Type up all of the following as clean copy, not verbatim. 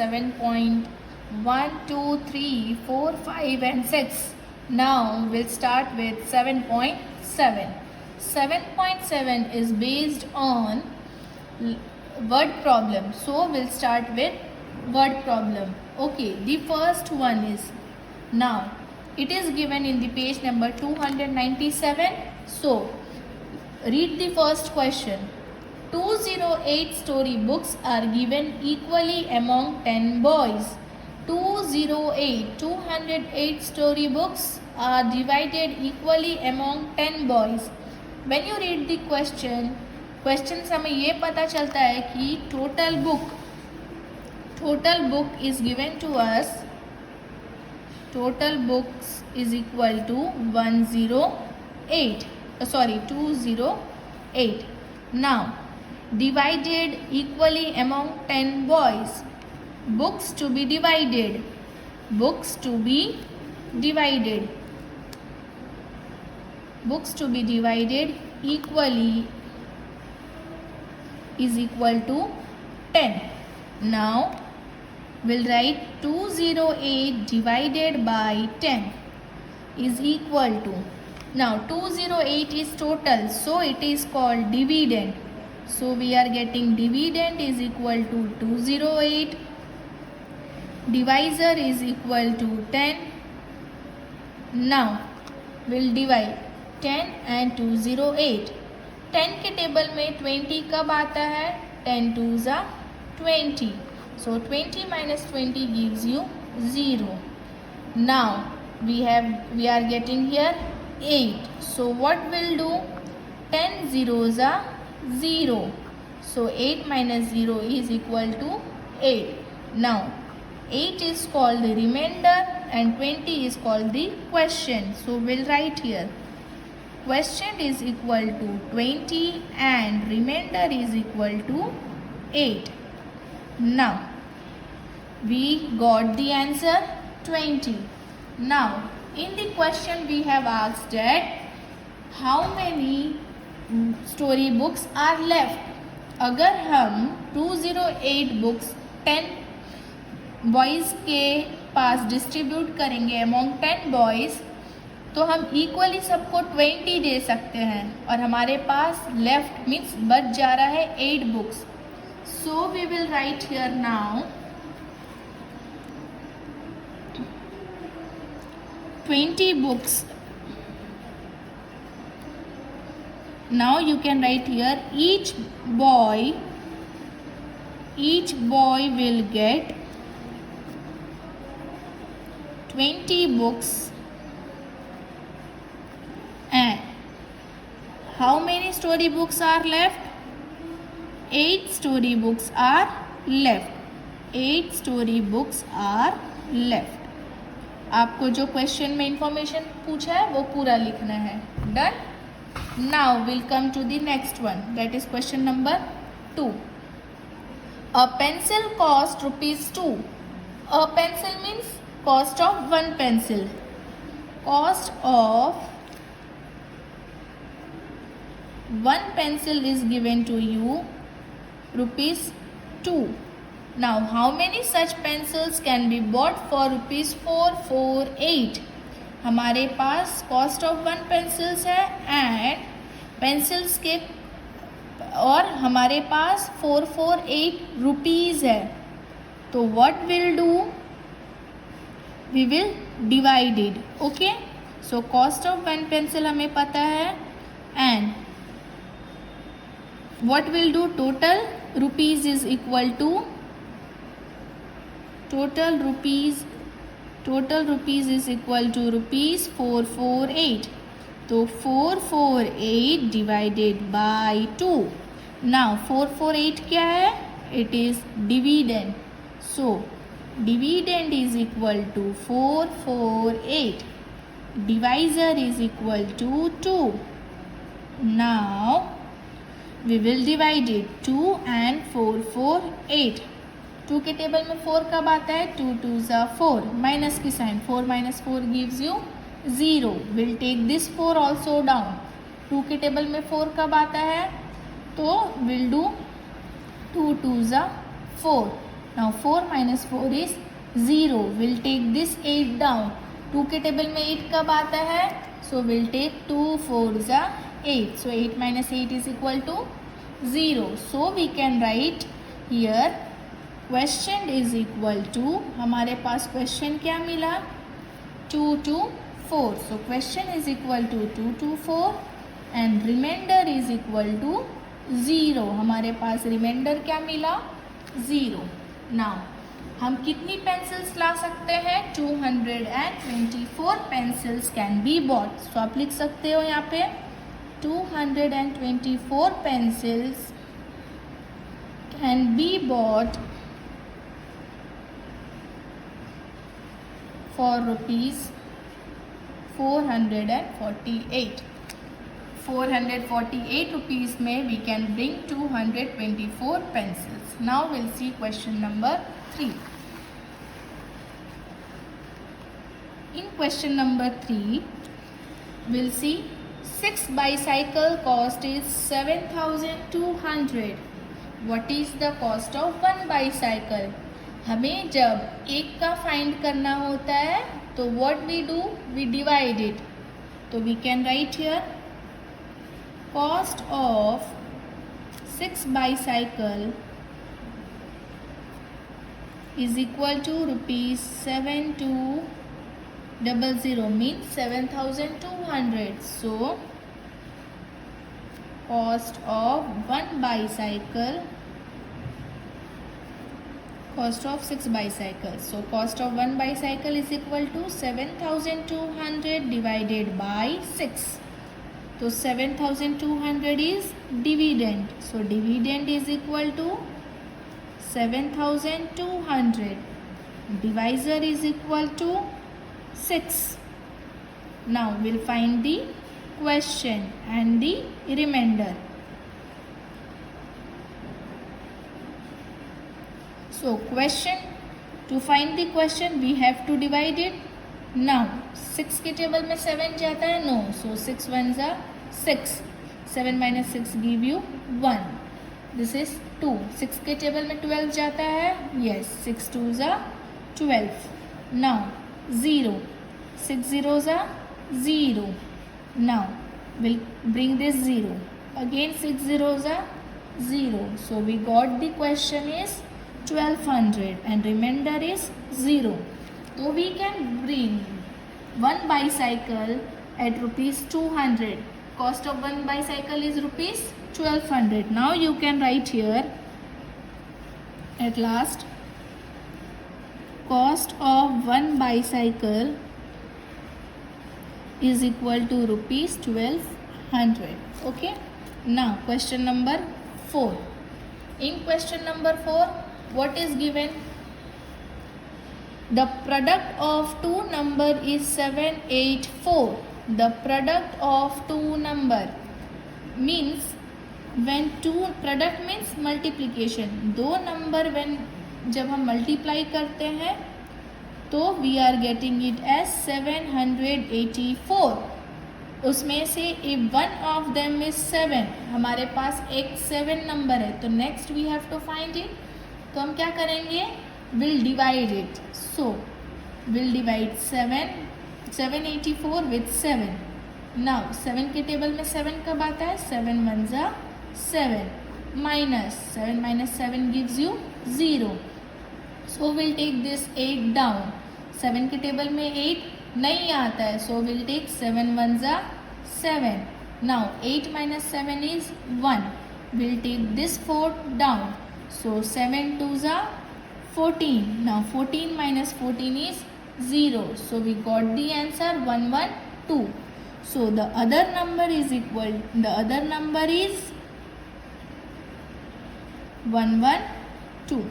7.1, 2, 3, 4, 5 and 6. Now we'll start with 7.7. 7.7 is based on word problem. So we'll start with word problem. Okay, the first one is, now it is given in the page number 297. So read the first question. 208 story books are given equally among 10 boys. 208 story books are divided equally among 10 boys. When you read the question से हमें ये पता चलता है कि total book is given to us. Total books is equal to 208. Now divided equally among 10 boys. Books to be divided equally is equal to 10. Now we'll write 208 divided by 10 is equal to, now 208 is total, so it is called dividend. So we are getting dividend is equal to 208. Divisor is equal to 10. Now we'll divide 10 and 208. 10 के table में 20 कब आता है? 10 2s are 20. So 20 minus 20 gives you 0. Now we are getting here 8. So what we'll do? 10 zeros are 0. So 8 minus 0 is equal to 8. Now 8 is called the remainder and 20 is called the quotient. So we'll write here quotient is equal to 20 and remainder is equal to 8. Now we got the answer 20. Now in the question we have asked that how many story books are left. अगर हम 208 books 10 boys के पास distribute करेंगे among 10 boys, तो हम equally सबको 20 दे सकते हैं और हमारे पास लेफ्ट मीन्स बच जा रहा है 8 books. So we will write here now 20 books. Now you can write here each boy will get 20 books. And how many story books are left? 8 story books are left. 8 story books are left. आपको जो question में information पूछा है वो पूरा लिखना है. Done. Now we'll come to the next one, that is question number 2. A pencil cost ₹2. A pencil means cost of one pencil. Cost of one pencil is given to you ₹2. Now how many such pencils can be bought for ₹448? हमारे पास cost of one pencils है and pencils के और हमारे पास 448 rupees है. तो what will do? We will divided. Okay, so cost of one pencil हमें पता है and what will do? Total rupees is equal to total rupees is equal to ₹448. तो 448 divided by 2. Now 448 क्या है? It is dividend. So dividend is equal to 448. Divisor is equal to 2. Now we will divide it. 2 and 448. 2 के table में 4 कब आता है? 2 2s are 4. Minus की sign, 4 minus 4 gives you 0. Will take this 4 also down. 2 के table में 4 कब आता है? तो will do 2 2s are 4. Now 4 minus 4 is 0. We'll take this 8 down. 2 के टेबल में 8 कब आता है? So we'll take 2 4s are 8. So 8 minus 8 is equal to 0. So we can write here question is equal to, हमारे पास question क्या मिला? 2 to 4. So question is equal to 2 to 4 and remainder is equal to 0. हमारे पास remainder क्या मिला? 0. Now हम कितनी pencils ला सकते हैं? 224 पेंसिल्स कैन बी बॉट. सो आप लिख सकते हो यहाँ पे 224 pencils can be bought for rupees 448. 448 rupees में we can bring 224 pencils. Now we'll see question number 3. In question number 3, we'll see 6 bicycle cost is 7,200. What is the cost of 1 bicycle? हमें जब एक का फाइंड करना होता है तो what we do? We divide it. तो we can write here cost of 6 bicycle is equal to rupees 7200 means 7,200. So cost of 1 bicycle, cost of 6 bicycles. So cost of 1 bicycle is equal to 7,200 divided by 6. So 7,200 is dividend. So dividend is equal to 7,200. Divisor is equal to 6. Now we'll find the question and the remainder. So question, to find the question we have to divide it. Now 6 के table में 7 जाता है? No. So 6 ones are 6. 7 minus 6 give you 1. This is 2. 6 के table में 12 जाता है? Yes. 6 2s are 12. Now 0. 6 zeros are 0. Now we'll bring this 0. Again 6 zeros are 0. So we got the question is 1200 and remainder is 0. So we can bring 1 bicycle at rupees 200. Cost of 1 bicycle is rupees 1200. Now you can write here at last cost of 1 bicycle is equal to rupees 1200. Okay. Now question number 4. In question number 4, what is given? The product of two number is 784. The product of two number means when two, product means multiplication. दो number when जब हम multiply करते हैं तो we are getting it as 784. उसमें से if one of them is 7, हमारे पास एक 7 नंबर है तो next we have to find it. तो हम क्या करेंगे? We'll divide it. So we'll divide 784 with 7. Now 7 के टेबल में 7 कब आता है? 7 ones are 7 minus 7 minus 7 gives you 0. So we'll take this 8 down. 7 के टेबल में 8 नहीं आता है. So we'll take 7 ones are 7. Now 8 minus 7 is 1. We'll take this 4 down. So 7 2s are 14. Now 14 minus 14 is 0. So we got the answer 112. So the other number is equal. The other number is 112.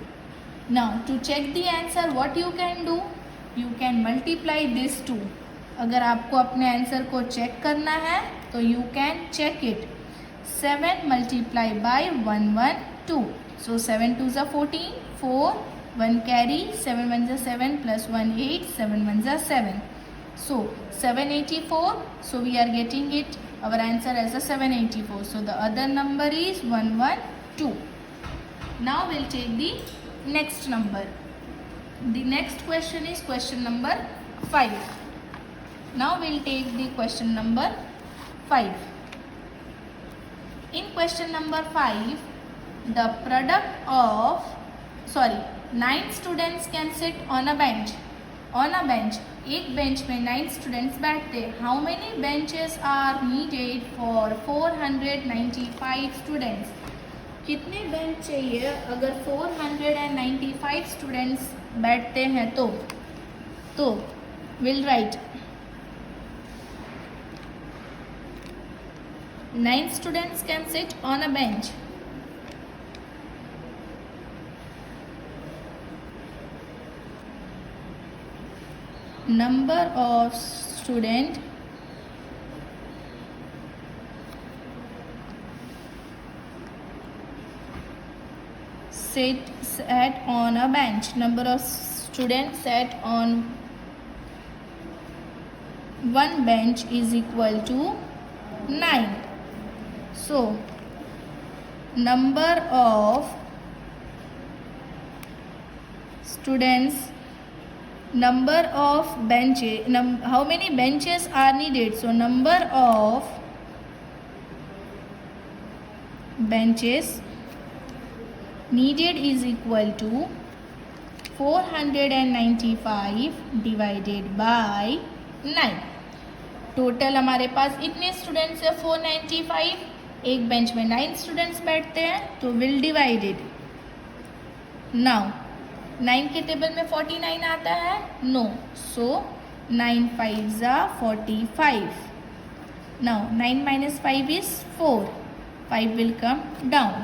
Now to check the answer, what you can do? You can multiply this 2. अगर आपको अपने answer को check करना है तो you can check it. 7 multiply by 112. So 7 2s are 14. 4 1 carry, 7 ones are 7 plus 1 8, 7 ones are 7. So 784. So we are getting it, our answer as a 784. So the other number is 112. Now we'll take the next number. The next question is question number 5. Now we'll take the question number 5. In question number 5, the product of 9 students can sit on a bench. On a bench, एक bench में 9 students बैठते. How many benches are needed for 495 students? कितने bench चाहिए अगर 495 students बैठते हैं तो will write 9 students can sit on a bench. Number of student sat on a bench. Number of students sat on one bench is equal to 9. So number of students, number of benches, how many benches are needed? So number of benches needed is equal to 495 divided by 9. Total हमारे पास इतने students है 495. एक bench में 9 students बैठते हैं तो will divided. Now 9 के table में 49 आता है? No. So 9 5s are 45. Now 9 minus 5 is 4. 5 will come down.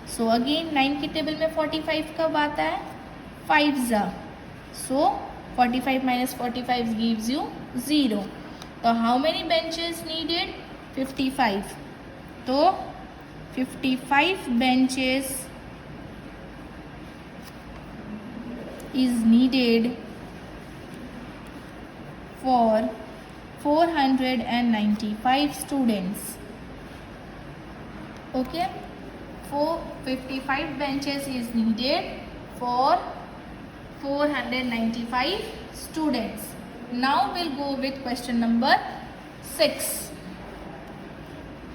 So again 9 के टेबल में 45 कब आता है? 5s are. So 45 minus 45 gives you 0. तो how many benches needed? 55. तो 55 benches is needed for 495 students. Okay, 55 benches is needed for 495 students. Now we'll go with question number 6.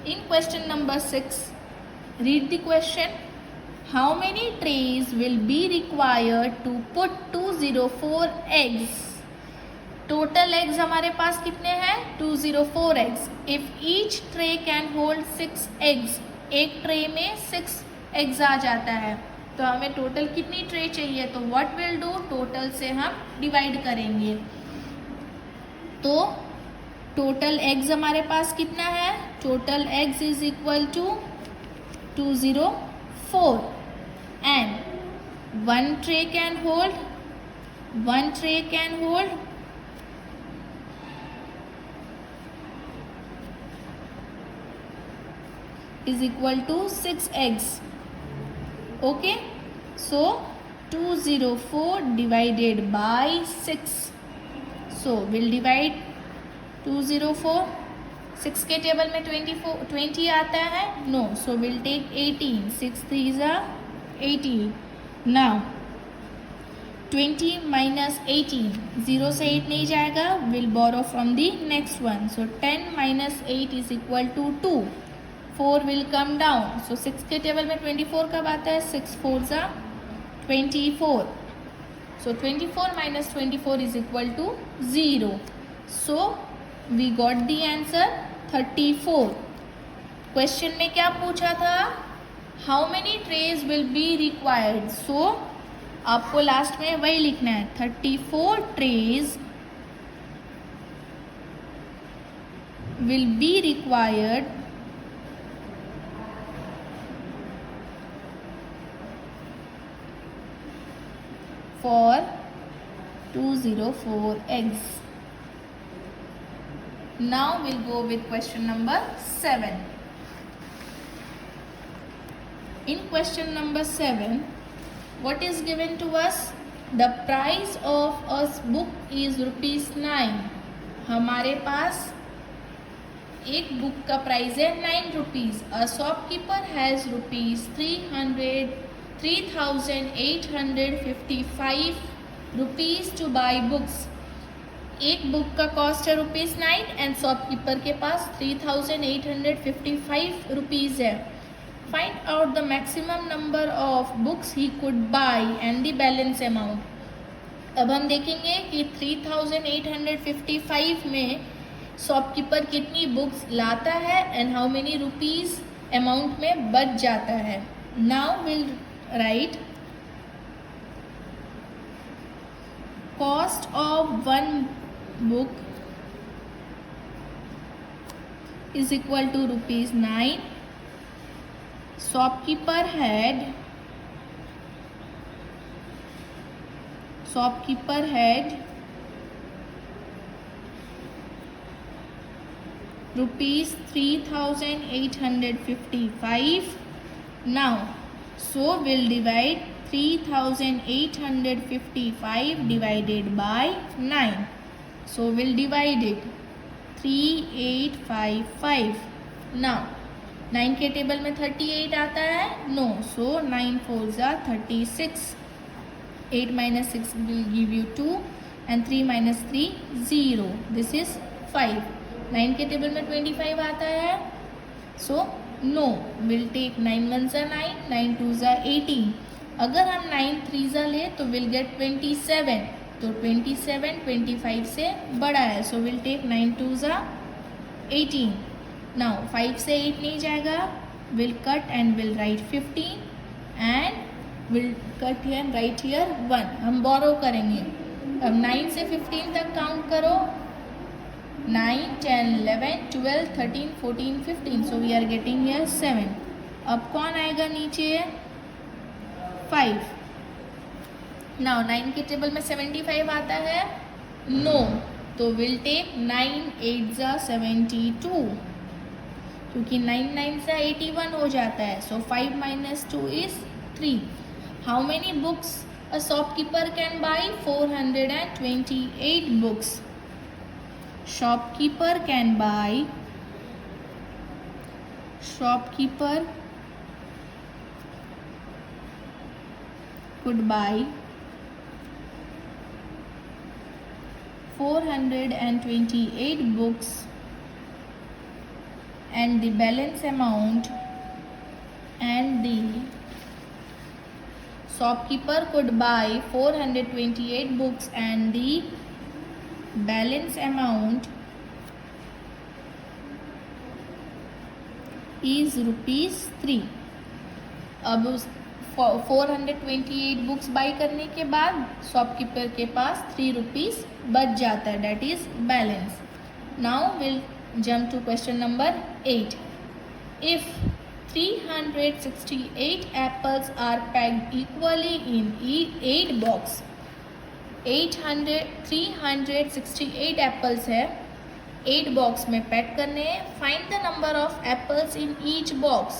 In question number 6, read the question. How many trays will be required to put 204 eggs? Total eggs हमारे पास कितने हैं? 204 eggs. If each tray can hold 6 eggs, एक tray में 6 eggs आ जाता है, तो हमें total कितनी ट्रे चाहिए? तो what will do? टोटल से हम डिवाइड करेंगे. तो टोटल एग्स हमारे पास कितना है? Total eggs is equal to 204 and one tray can hold is equal to 6 eggs. Okay, so 204 divided by 6. So we'll divide 204. 6 के टेबल में 20 आता है? No. So we'll take 18. 6 3s are 18. Now 20 minus 18. 0 से 8 नहीं जाएगा. We'll borrow from the next one. So 10 minus 8 is equal to 2. 4 will come down. So 6 के table में 24 कब आता है? 6 4s are 24. So 24 minus 24 is equal to 0. So we got the answer 34. Question में क्या पूछा था? How many trays will be required? So आपको लास्ट में वही लिखना है. 34 trays will be required for 204 eggs. Now we'll go with question number 7. In question number 7, what is given to us? The price of a book is ₹9. हमारे पास एक book का price है ₹9. A shopkeeper has 3,855 rupees to buy books. एक book का cost है ₹9 and shopkeeper के पास 3,855 rupees है. Find out the maximum number of books he could by and the balance amount. अब हम देखेंगे कि 3,855 में शॉपकीपर कितनी बुक्स लाता है and how many rupees amount में बच जाता है. Now will write cost of one book is equal to ₹9. Shopkeeper had ₹3,855. Now so we'll divide 3,855 divided by 9. So we'll divide it 3,855. Now 9 के टेबल में 38 आता है no. So 9 4s are 36. 8 minus 6 will give you 2 and 3 minus 3 0. This is 5. 9 के table में 25 आता है so no. Will take 9 1s are 9, 9 2s are 18. अगर हम 9 3s ले तो विल गेट 27. तो 27 25 से बड़ा है so will take 9 2s are 18. Now 5 से 8 नहीं जाएगा. Will cut and will write 15 and will cut here write here 1. हम बोरो करेंगे. अब 9 से 15 तक काउंट करो. 9 10 11 12 13 14 15. So we are getting here 7. अब कौन आएगा नीचे 5. नाउ 9 के टेबल में 75 आता है नो. तो विल टेक 9 8s are 72 क्योंकि 9 9s are 81 हो जाता है. सो 5 minus 2 is 3. How many books a shopkeeper can buy 428 books. Shopkeeper could buy 428 books and the balance amount shopkeeper could buy 428 books and the balance amount is ₹3. अब 428 books by करने के बाद shopkeeper के पास ₹3 बच जाता है. That is balance. Now will jump to question number 8. If 368 apples are packed equally in 8 box. 368 apples है 8 box में पैक करने हैं. Find the number of apples in each box.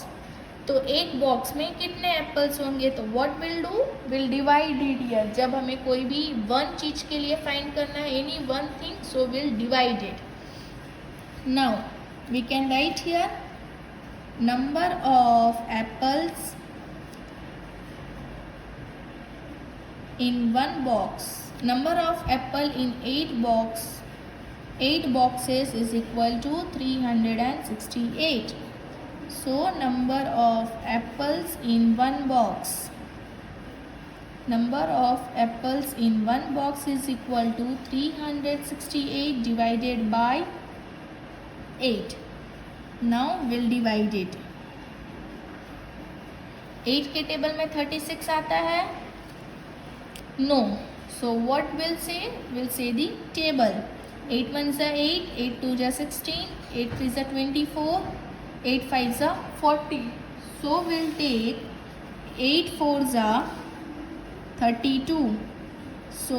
तो एक बॉक्स में कितने एप्पल्स होंगे. तो what will do will divide it here. जब हमें कोई भी वन चीज के लिए फाइंड करना है any one thing so will divide it. Now we can write here number of apples in one box. Number of apple in 8 boxes is equal to 368. So number of apples in one box. Number of apples in one box is equal to 368 divided by 8. Now we'll divide it. 8 के table में 36 आता है no. So what we'll say? We'll say the table. 8 1s are 8, 8 2s are 16, 8 3s are 24, 8 5s are 40. So we'll take 8 4s are 32. So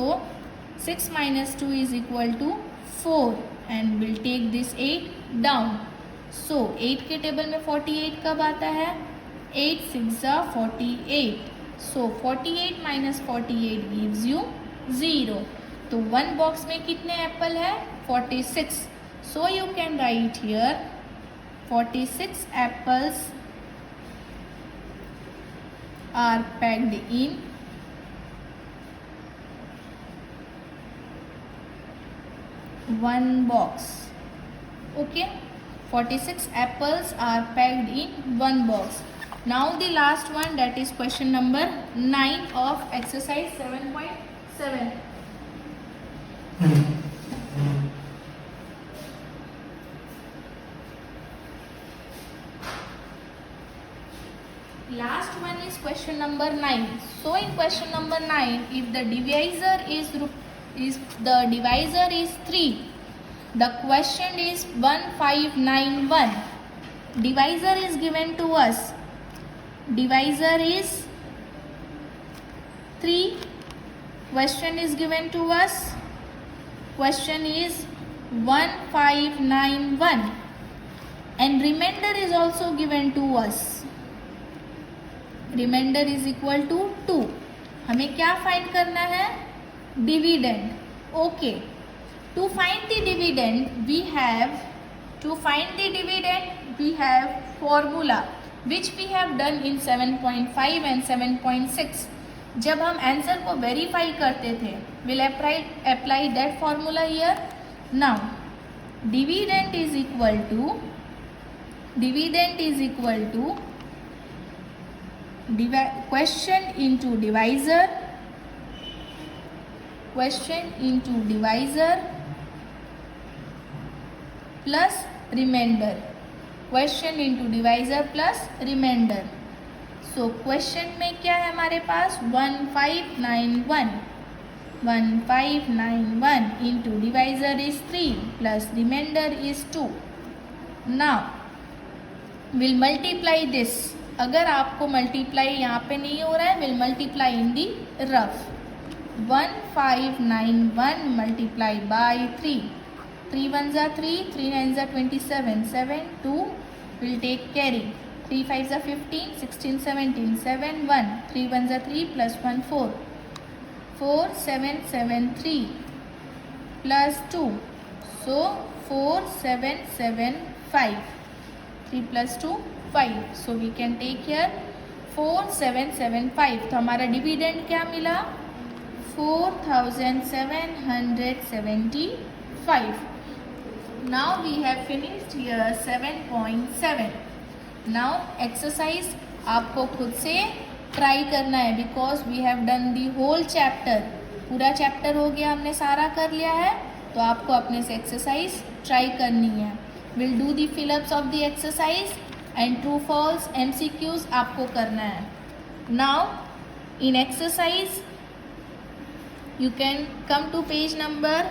6 minus 2 is equal to 4 and we'll take this 8 down. So 8 के table में 48 कब आता है 8 6s are 48. So 48 minus 48 gives you 0. तो one box में कितने Apple है 46. So you can write here 46 apples are packed in one box. Okay, 46 apples are packed in one box. Now the last one, that is question number 9 of exercise 7.7. Last one is question number 9. So in question number 9, if the divisor is 3, the question is 1591. Divisor is given to us. Divisor is 3. Question is given to us. Question is 1591. And remainder is also given to us. Reminder is equal to 2. हमें क्या find करना है? Dividend. Okay, to find the dividend we have formula which we have done in 7.5 and 7.6. जब हम answer को verify करते थे, will apply that formula here. Now dividend is equal to question into divisor plus remainder. Question into divisor plus remainder. So question में क्या है हमारे पास? 1591 into divisor is 3 plus remainder is 2. Now we'll multiply this. अगर आपको multiply यहाँ पे नहीं हो रहा है, will multiply in the rough. 1591 multiply by 3. 3 1s are 3, 3 9s are 27, 7 2 will take carry. 3 5s are 15, 16 17, 7 1, 3 1s are 3 plus 1 4, 4 7 7 3 plus 2. So 4 7 7 5. 3 plus 2 5. So we can take here 4775. तो हमारा डिविडेंड क्या मिला? 4775. Now we have finished here 7.7. Now exercise आपको खुद से try करना है, because we have done the whole chapter. पूरा चैप्टर हो गया, हमने सारा कर लिया है. तो आपको अपने से एक्सरसाइज ट्राई करनी है. Will do the fill ups of the exercise and true false MCQs आपको करना है. Now in exercise you can come to page number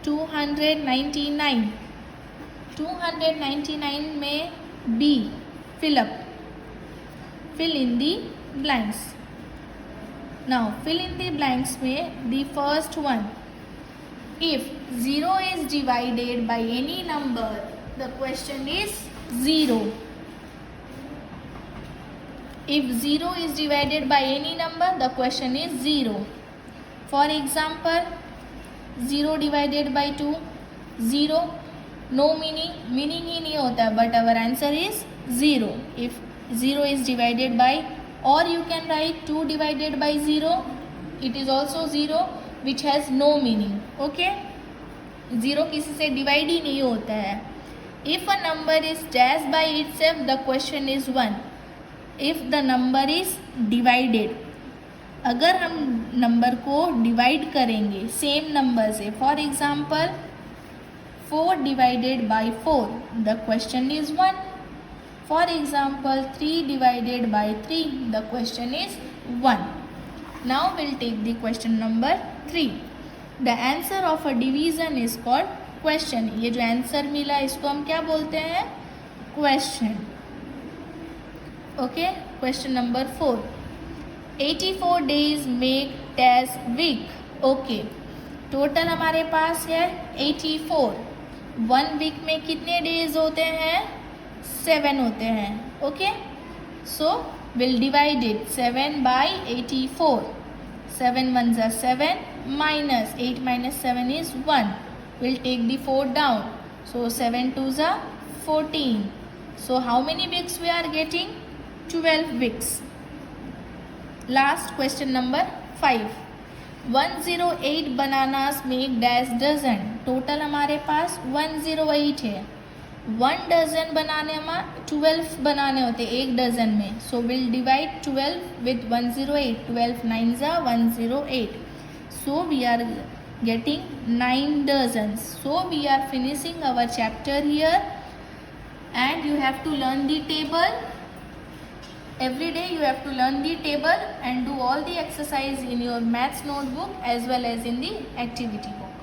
299. 299 में B, fill in the blanks. Now fill in the blanks में the first one. If 0 is divided by any number, the question is 0. If 0 is divided by any number, the question is 0. For example, 0 divided by 2, 0, no meaning ही नहीं होता, but our answer is 0. If 0 is divided by, or you can write 2 divided by 0, it is also 0, which has no meaning. Okay? 0 किसी से divide ही नहीं होता है. If a number is dash by itself, the question is 1. If the number is divided, अगर हम number को divide करेंगे same number से, for example 4 divided by 4, the question is 1. For example 3 divided by 3, the question is 1. Now we'll take the question number 3. The answer of a division is called question. ये जो answer मिला इसको हम क्या बोलते हैं? Question. Okay, question number 4. 84 days make dash week. Okay, total हमारे पास है 84. 1 वीक में कितने डेज होते हैं? 7 होते हैं. Okay, so will divide it 7 by 84. 7 1s are 7, minus 8 minus 7 is 1. We'll take the 4 down. So 7 2s are 14. So how many weeks we are getting? 12 weeks. Last question number 5. 108 bananas make dash dozen. Total हमारे पास 108 है. 1 dozen बनाने में 12 बनाने होते एक dozen में. So we'll divide 12 with 108. 12 9s are 108. So we are getting 9 dozens. So we are finishing our chapter here, and you have to learn the table. Every day you have to learn the table and do all the exercise in your maths notebook as well as in the activity book.